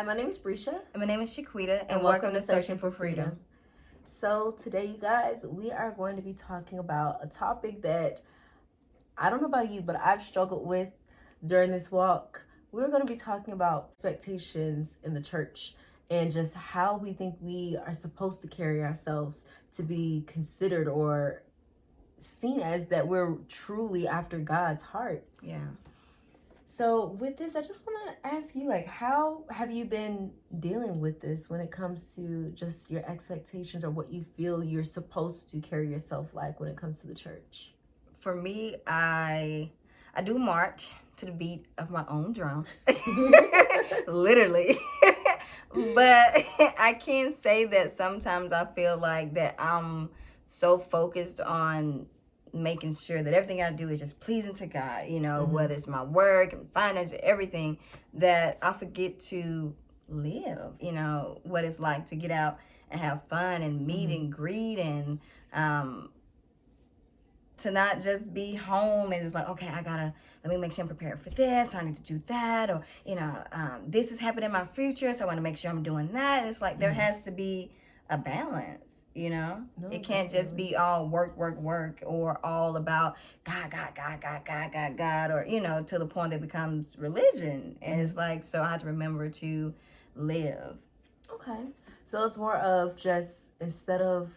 Hi, my name is Brisha. And my name is Shaquita, and welcome to Searching for Freedom. So today, you guys, we are going to be talking about a topic that I don't know about you, but I've struggled with during this walk. We're going to be talking about expectations in the church and just how we think we are supposed to carry ourselves to be considered or seen as that we're truly after God's heart. Yeah. So with this, I just want to ask you, like, how have you been dealing with this when it comes to just your expectations or what you feel you're supposed to carry yourself like when it comes to the church? For me, I do march to the beat of my own drum. Literally. But I can say that sometimes I feel like that I'm so focused on making sure that everything I do is just pleasing to God, whether it's my work and finance, everything, that I forget to live, what it's like to get out and have fun and meet and greet and to not just be home and just like, okay, let me make sure I'm prepared for this. I need to do that. Or, this is happening in my future, so I want to make sure I'm doing that. And it's like, there has to be a balance, No, it can't just be all work, or all about God, or, to the point that it becomes religion. And it's like, so I have to remember to live. Okay. So it's more of just, instead of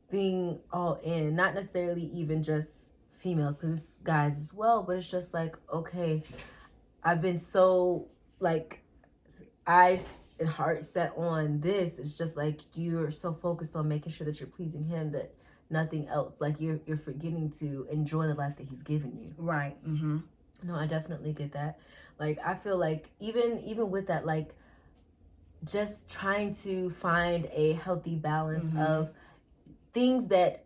being all in, not necessarily even just females, because it's guys as well, but it's just like, okay, I've been so like eyes and heart set on this. It's just like you're so focused on making sure that you're pleasing him that nothing else, like you're forgetting to enjoy the life that he's given you. Right. No, I definitely get that. Like, I feel like even with that, like, just trying to find a healthy balance of things that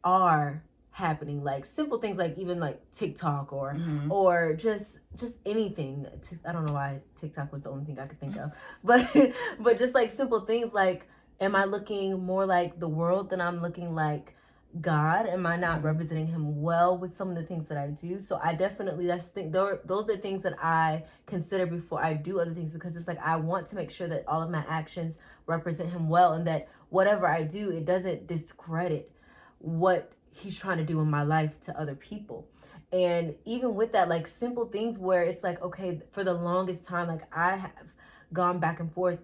are happening, like simple things, like even like TikTok or just anything. I don't know why TikTok was the only thing I could think of, but just like simple things like, am I looking more like the world than I'm looking like God? Am I not representing him well with some of the things that I do? So I definitely, those are things that I consider before I do other things, because it's like I want to make sure that all of my actions represent him well, and that whatever I do, it doesn't discredit what he's trying to do in my life to other people. And even with that, like simple things where it's like, okay, for the longest time, like I have gone back and forth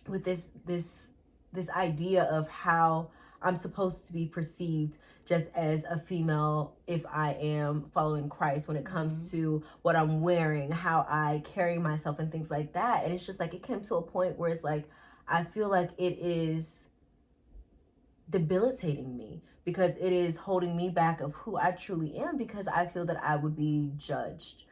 with this idea of how I'm supposed to be perceived just as a female if I am following Christ, when it comes to what I'm wearing, how I carry myself and things like that. And it's just like, it came to a point where it's like, I feel like it is debilitating me, because it is holding me back of who I truly am, because I feel that I would be judged.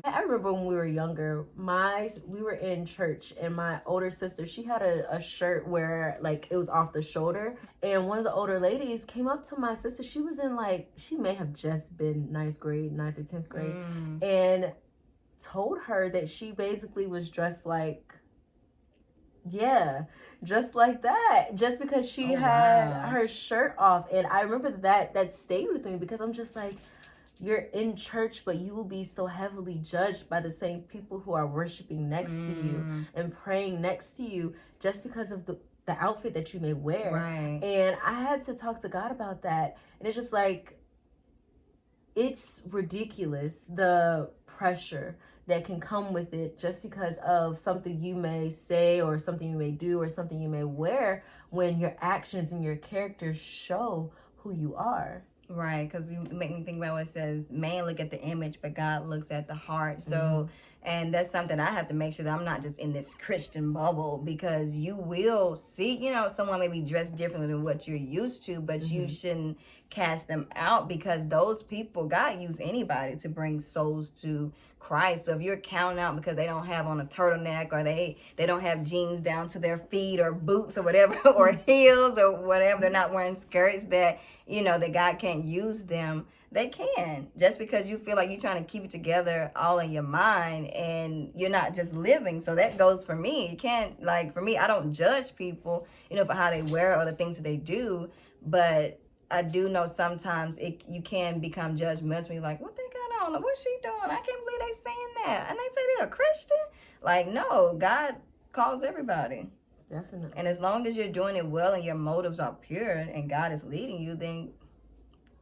I remember when we were younger, we were in church, and my older sister, she had a shirt where like it was off the shoulder, and one of the older ladies came up to my sister. She was in like, she may have just been ninth or 10th grade, and told her that she basically was dressed like, just like that, just because she had her shirt off. And I remember that stayed with me, because I'm just like, you're in church, but you will be so heavily judged by the same people who are worshiping next to you and praying next to you, just because of the outfit that you may wear. Right. And I had to talk to God about that. And it's just like, it's ridiculous, the pressure that can come with it, just because of something you may say or something you may do or something you may wear, when your actions and your character show who you are. Right, because you make me think about what it says, man look at the image, but God looks at the heart. So, and that's something I have to make sure that I'm not just in this Christian bubble, because you will see, someone may be dressed differently than what you're used to, but you shouldn't cast them out, because those people, God used anybody to bring souls to Christ. So if you're counting out because they don't have on a turtleneck, or they don't have jeans down to their feet, or boots or whatever, or heels or whatever, they're not wearing skirts, that that God can't use them, they can. Just because you feel like you're trying to keep it together all in your mind and you're not just living. So that goes for me. You can't, like, for me, I don't judge people, for how they wear or the things that they do, but I do know sometimes you can become judgmental. Like, what they got on? What's she doing? I can't believe they saying that. And they say they're a Christian. Like, no, God calls everybody. Definitely. And as long as you're doing it well and your motives are pure and God is leading you, then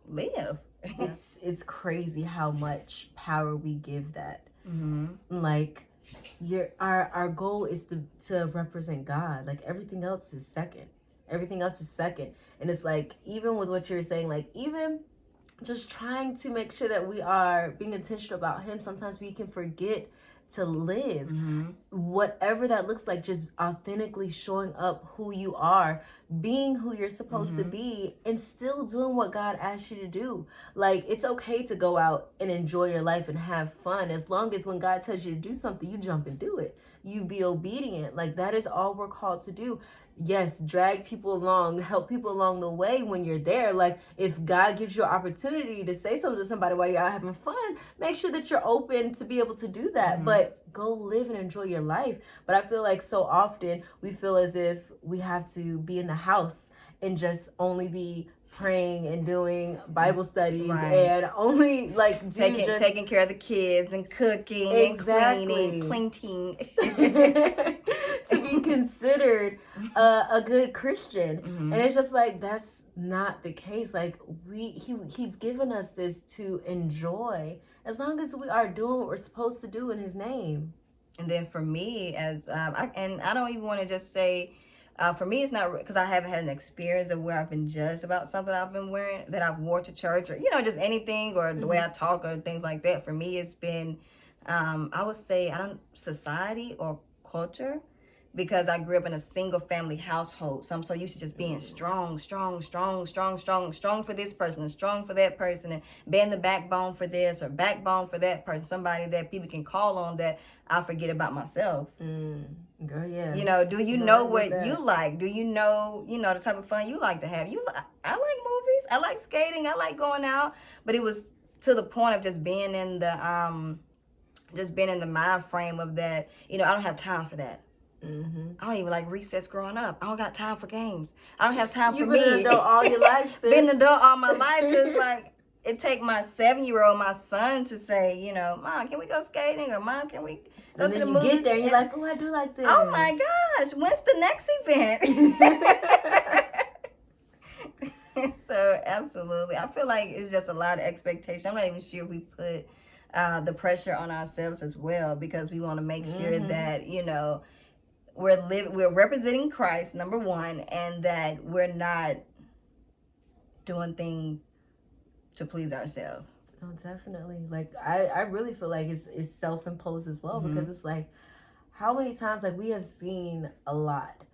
live. It's crazy how much power we give that. Mm-hmm. Like our goal is to represent God. Like everything else is second. Everything else is second. And it's like, even with what you're saying, like even just trying to make sure that we are being intentional about him, sometimes we can forget to live. Whatever that looks like, just authentically showing up who you are, being who you're supposed to be, and still doing what God asked you to do. Like, it's okay to go out and enjoy your life and have fun, as long as when God tells you to do something, you jump and do it. You be obedient. Like, that is all we're called to do. Yes, drag people along, help people along the way when you're there. Like, if God gives you an opportunity to say something to somebody while you're out having fun, make sure that you're open to be able to do that. But go live and enjoy your life. But I feel like so often we feel as if we have to be in the house and just only be praying and doing Bible studies and only like taking care of the kids and cooking and cleaning to be considered a good Christian. And it's just like, that's not the case. Like he's given us this to enjoy, as long as we are doing what we're supposed to do in his name. And then for me, as I don't even want to just say, for me, it's not because I haven't had an experience of where I've been judged about something I've been wearing, that I've wore to church, or just anything, or the way I talk or things like that. For me, it's been I would say society or culture, because I grew up in a single family household. So I'm so used to just being strong for this person and strong for that person, and being the backbone for this or backbone for that person, somebody that people can call on, that I forget about myself. Girl, yeah. Do you know what you like? Do you know the type of fun you like to have? I like movies. I like skating. I like going out. But it was to the point of just being in the mind frame of that. I don't have time for that. I don't even like recess growing up. I don't got time for games. I don't have time for me. You've been an adult all your life, sis. Been an adult all my life. Just like, it take my 7-year-old, my son, to say, Mom, can we go skating? Or Mom, can we go to the movies? You get there and you're like, oh, I do like this. Oh my gosh, when's the next event? So absolutely, I feel like it's just a lot of expectation. I'm not even sure we put the pressure on ourselves as well, because we want to make sure that we're representing Christ, number one, and that we're not doing things to please ourselves. Oh, definitely. Like I really feel like it's self-imposed as well, because it's like, how many times, like, we have seen a lot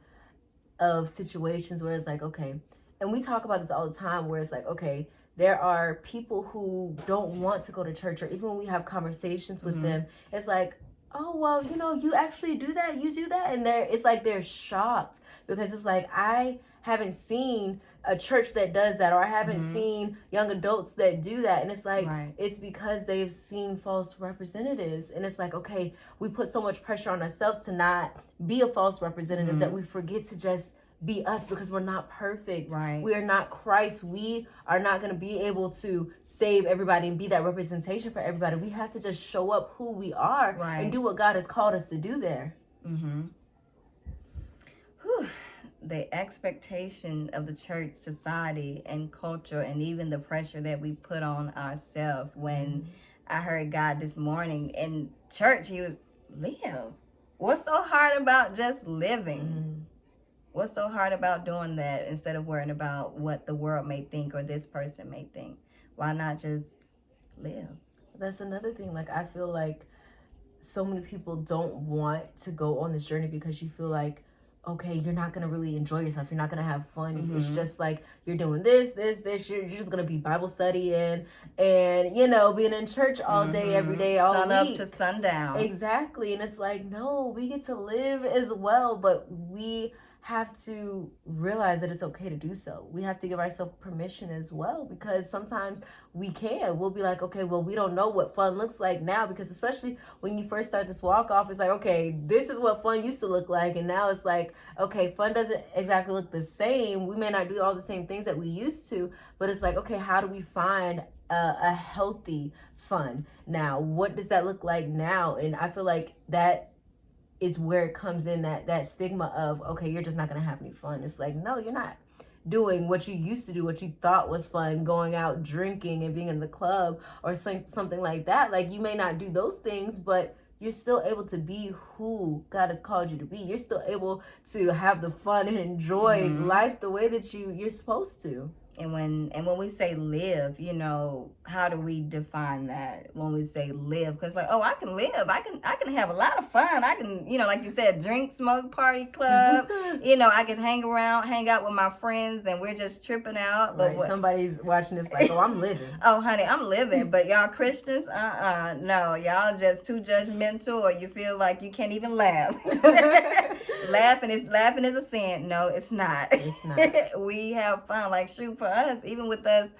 of situations where it's like, okay, and we talk about this all the time, where it's like, okay, there are people who don't want to go to church, or even when we have conversations with them, it's like, oh, well, you actually do that, you do that, and it's like they're shocked, because it's like, I haven't seen a church that does that, or I haven't seen young adults that do that, and it's like, it's because they've seen false representatives, and it's like, okay, we put so much pressure on ourselves to not be a false representative that we forget to just be us, because we're not perfect. We are not Christ. We are not going to be able to save everybody and be that representation for everybody. We have to just show up who we are and do what God has called us to do there. The expectation of the church, society, and culture, and even the pressure that we put on ourselves. When I heard God this morning in church, he was, live. What's so hard about just living? What's so hard about doing that, instead of worrying about what the world may think or this person may think? Why not just live? That's another thing. Like, I feel like so many people don't want to go on this journey, because you feel like, okay, you're not going to really enjoy yourself. You're not going to have fun. It's just like, you're doing this. You're just going to be Bible studying and, being in church all day, every day, all Sun week. up to sundown. Exactly. And it's like, no, we get to live as well, but we have to realize that it's okay to do so. We have to give ourselves permission as well, because sometimes we'll be like, okay, well, we don't know what fun looks like now, because especially when you first start this walk off, it's like, okay, this is what fun used to look like, and now it's like, okay, fun doesn't exactly look the same. We may not do all the same things that we used to, but it's like, okay, how do we find a healthy fun now? What does that look like now? And I feel like that is where it comes in, that stigma of, okay, you're just not gonna have any fun. It's like, no, you're not doing what you used to do, what you thought was fun, going out drinking and being in the club or something like that. Like, you may not do those things, but you're still able to be who God has called you to be. You're still able to have the fun and enjoy life the way that you're supposed to. And when we say live, you know, how do we define that when we say live? Because like, oh, I can live. I can have a lot of fun. I can, you know, like you said, drink, smoke, party, club. You know, I can hang out with my friends and we're just tripping out. But right. Somebody's watching this like, oh, I'm living. Oh, honey, I'm living. But y'all Christians, no, y'all just too judgmental, or you feel like you can't even laugh. Laughing is a sin. No, it's not. It's not. We have fun. Like, shoot, for us, even with us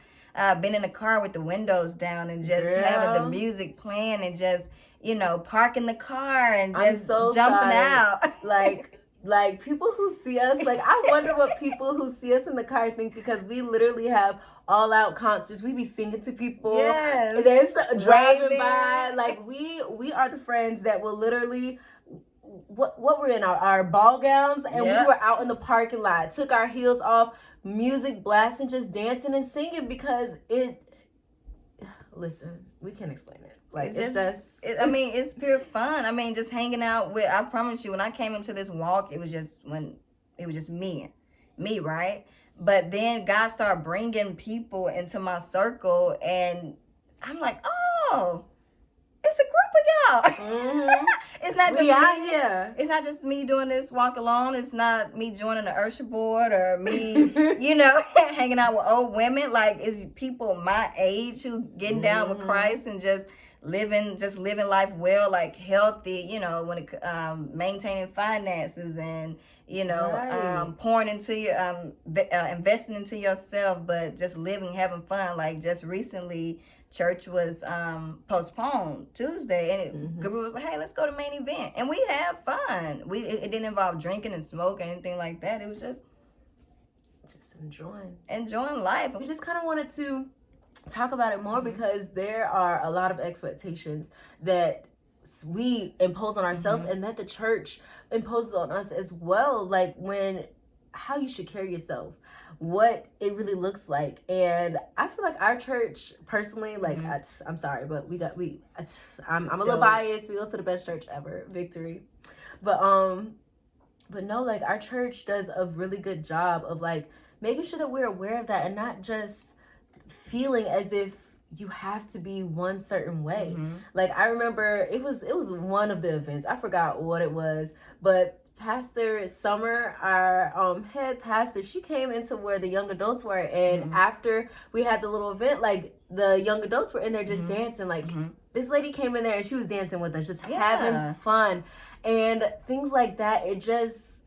being in the car with the windows down and just having the music playing and just, you know, parking the car and just jumping out. Like people who see us, like, I wonder what people who see us in the car think, because we literally have all out concerts. We be singing to people. Yes. There's driving by. Like, we are the friends that will literally, what we're in our ball gowns, and we were out in the parking lot, took our heels off, music blasting, just dancing and singing, because listen, we can't explain it. Like, it's pure fun. I mean, just hanging out with, I promise you, when I came into this walk, it was just me, right? But then God started bringing people into my circle, and I'm like, oh, it's a group of y'all. Mm-hmm. It's not just me. Here. It's not just me doing this walk alone. It's not me joining the Usher board or me, you know, hanging out with old women. Like, it's people my age who getting down with Christ and just living life well, like healthy, you know, when it maintaining finances and, you know, pouring into your investing into yourself, but just living, having fun. Like, just recently, church was postponed Tuesday, and Gabriel was like, hey, let's go to main event, and we had fun. It didn't involve drinking and smoke or anything like that. It was just enjoying life. We just kind of wanted to talk about it more because there are a lot of expectations that we impose on ourselves and that the church imposes on us as well. Like, how you should carry yourself, what it really looks like. And I feel like our church, personally, like, I'm sorry, but I'm a little biased. We go to the best church ever, Victory. But no, like, our church does a really good job of, like, making sure that we're aware of that and not just feeling as if you have to be one certain way. Like, I remember it was one of the events, I forgot what it was, but Pastor Summer, our head pastor, she came into where the young adults were, and after we had the little event, like, the young adults were in there just dancing. Like, this lady came in there and she was dancing with us, just having fun and things like that. It just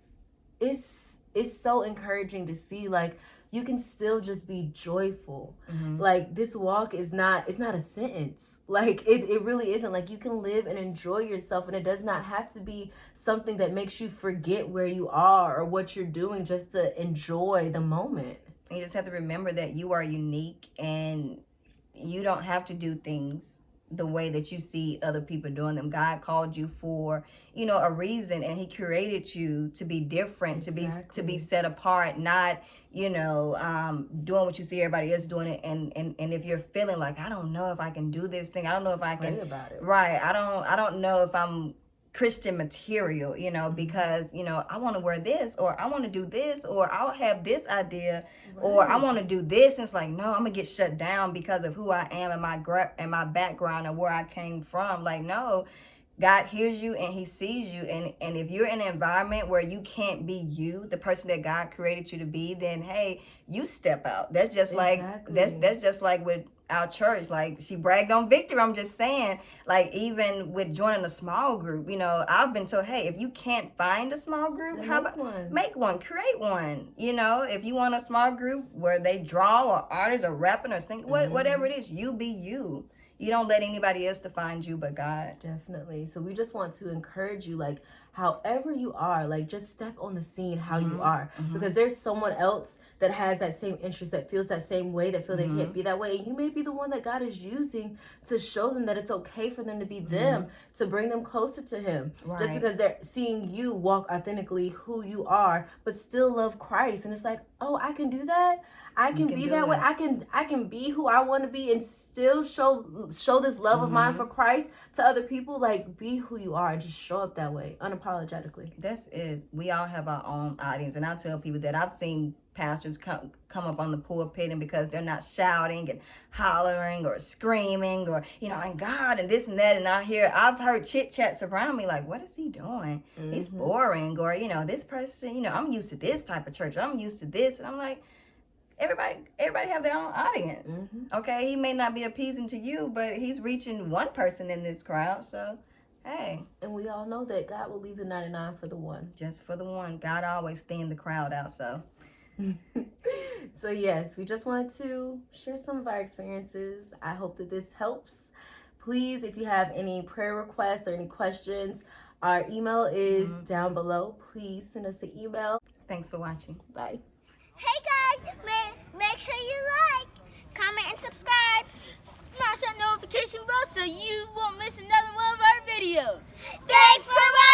it's so encouraging to see, like, you can still just be joyful. Like, this walk it's not a sentence. Like, it really isn't. Like, you can live and enjoy yourself, and it does not have to be something that makes you forget where you are or what you're doing, just to enjoy the moment. You just have to remember that you are unique, and you don't have to do things the way that you see other people doing them. God called you for, you know, a reason, and he created you to be different, to be set apart, not, you know, doing what you see everybody else doing it. And if you're feeling like, I don't know if I can do this thing, I don't know if I can, about it. Right, I don't know if I'm Christian material, you know, because, you know, I want to wear this, or I want to do this, or I'll have this idea, or I want to do this. And it's like, no, I'm gonna get shut down because of who I am and my background and where I came from. Like, no, God hears you and he sees you. And if you're in an environment where you can't be you, the person that God created you to be, then, hey, you step out. That's just like, that's just like with our church. Like, she bragged on Victory. I'm just saying, like, even with joining a small group, you know, I've been told, hey, if you can't find a small group, make one, create one. You know, if you want a small group where they draw or artists or rapping or sing, whatever it is, you be you. You don't let anybody else define you but God. Definitely. So we just want to encourage you, like, however you are, like, just step on the scene how you are. Because there's someone else that has that same interest, that feels that same way, that feel they can't be that way. And you may be the one that God is using to show them that it's okay for them to be them, to bring them closer to him. Right. Just because they're seeing you walk authentically who you are, but still love Christ. And it's like, oh, I can do that. I can be that way. I can be who I want to be and still show this love of mine for Christ to other people. Like, be who you are and just show up that way, unapologetically. That's it. We all have our own audience, and I tell people that I've seen pastors come up on the pulpit, and because they're not shouting and hollering or screaming or and God and this and that, and I've heard chit chats around me like, what is he doing? He's boring, or this person, I'm used to this type of church. I'm used to this, and I'm like, everybody have their own audience. Okay, he may not be appeasing to you, but he's reaching one person in this crowd. So, hey. And we all know that God will leave the 99 for the one. Just for the one. God always thin the crowd out. So, so yes, we just wanted to share some of our experiences. I hope that this helps. Please, if you have any prayer requests or any questions, our email is down below. Please send us an email. Thanks for watching. Bye. Hey guys, make sure you like, comment, and subscribe. Smash that notification bell so you won't miss another one of our videos. Thanks for watching.